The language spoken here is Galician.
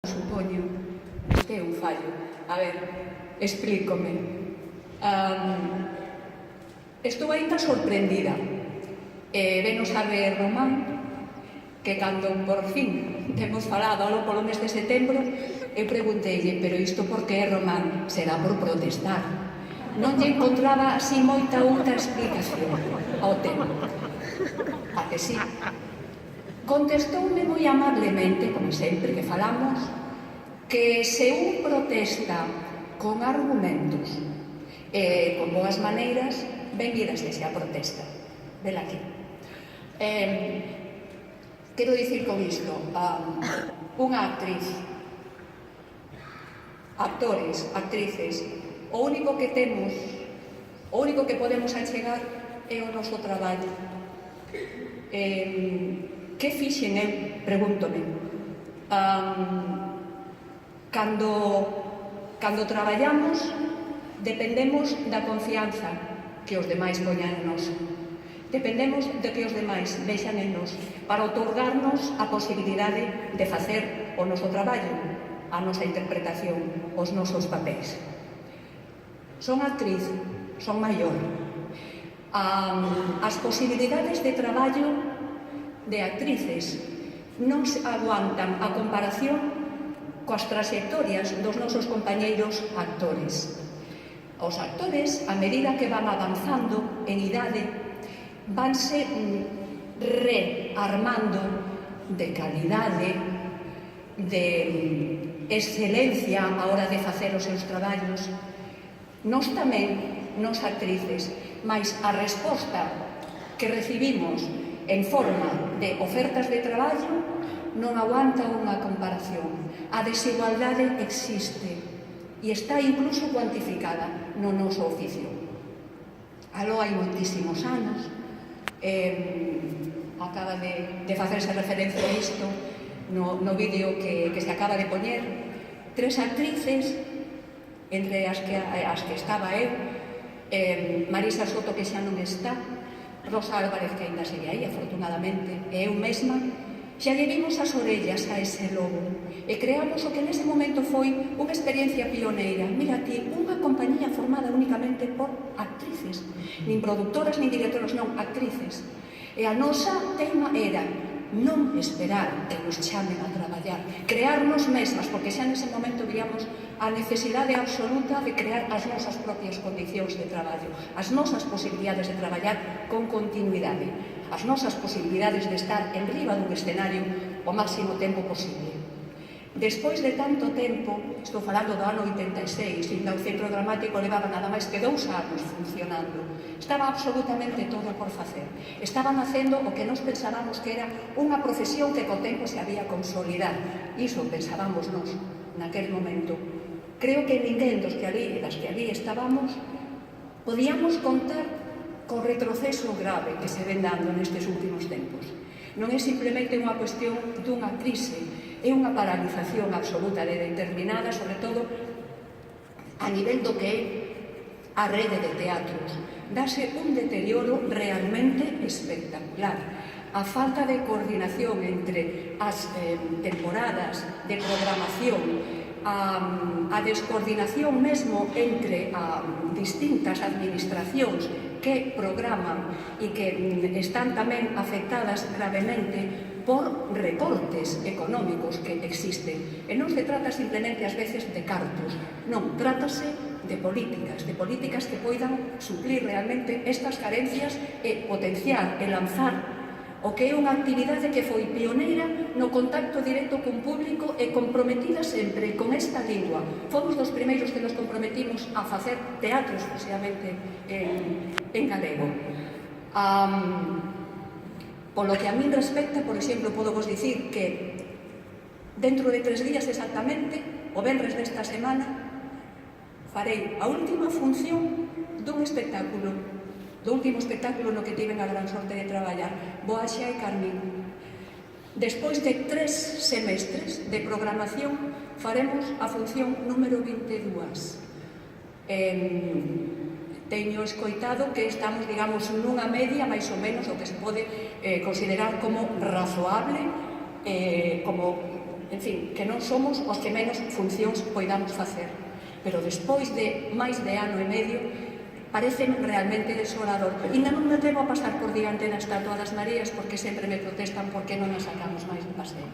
supoño. Este é un fallo. A ver, explícome. Estou ainda sorprendida. Venos a ver Román, que cando por fin temos falado algo polo mes de setembro, eu pregunteille, pero isto por que é Román? Será por protestar. Non lle encontraba así moita outra explicación ao tema. A que sí. Contestoume moi amablemente, como sempre que falamos, que se un protesta con argumentos e con boas maneiras, benvidas que sea protesta. Vela aquí. Quero dicir con isto, unha actriz, actores, actrices, o único que temos, o único que podemos achegar é o noso traballo. Que fixen eu? Pregúntome. Cando traballamos, dependemos da confianza que os demais poñan en nós. Dependemos de que os demais vexan en nós para outorgarnos a posibilidade de facer o noso traballo, a nosa interpretación, os nosos papéis. Son actriz, son maior. As posibilidades de traballo de actrices non se aguantan a comparación coas traxectorias dos nosos compañeiros actores. Os actores, a medida que van avanzando en idade, vanse rearmando de calidade, de excelencia a hora de facer os seus traballos. Nós tamén, nós actrices, mais a resposta que recibimos en forma de ofertas de traballo non aguanta unha comparación. A desigualdade existe e está incluso cuantificada no noso oficio. Aló hai moitísimos anos, acaba de facerse referencia a isto no vídeo que se acaba de poñer. 3 actrices, entre as que estaba eu, Marisa Soto, que xa non está, Rosa Álvarez, que ainda segue aí, afortunadamente, e eu mesma, xa lle vimos as orellas a ese lobo e creamos o que nese momento foi unha experiencia pioneira. Mira ti, unha compañía formada únicamente por actrices, nin productoras, nin directoras, non, actrices. E a nosa tema era non esperar que nos chamen a traballar, crearnos mesmas, porque xa nese momento víamos a necesidade absoluta de crear as nosas propias condicións de traballo, as nosas posibilidades de traballar con continuidade, as nosas posibilidades de estar en riba dun escenario o máximo tempo posible. Despois de tanto tempo, estou falando do ano 86, e o Centro Dramático levaba nada máis que 2 anos funcionando. Estaba absolutamente todo por facer. Estaban facendo o que nós pensábamos que era unha profesión que co tempo se había consolidar. Iso pensábamos nós, naquel momento. Creo que ninguén dos que ali e das que ali estábamos podíamos contar co retroceso grave que se ven dando nestes últimos tempos. Non é simplemente unha cuestión dunha crise, é unha paralización absoluta de determinada, sobre todo a nivel do que é a rede de teatros. Dase un deterioro realmente espectacular. A falta de coordinación entre as temporadas de programación, a descoordinación mesmo entre distintas administracións que programan e que están tamén afectadas gravemente por recortes económicos que existen. E non se trata simplemente ás veces de cartos, non, trátase de políticas que poidan suplir realmente estas carencias e potenciar e lanzar o que é unha actividade que foi pioneira no contacto directo cun público e comprometida sempre con esta lingua. Fomos dos primeiros que nos comprometimos a facer teatro exclusivamente en galego. Polo que a min respecta, por exemplo, podo vos dicir que dentro de 3 días exactamente, o venres desta semana, farei a última función dun espectáculo, do último espectáculo no que tiven a gran sorte de traballar, Boaxa e Carmín. Despois de 3 semestres de programación, faremos a función número 22. Teño escoitado que estamos, digamos, nunha media, máis ou menos, o que se pode considerar como razoable, como en fin, que non somos os que menos funcións poidamos facer. Pero despois de máis de ano e medio, parece realmente desolador. Ainda non me atrevo a pasar por diante da Estatua das Marías porque sempre me protestan porque non a sacamos máis de paseo.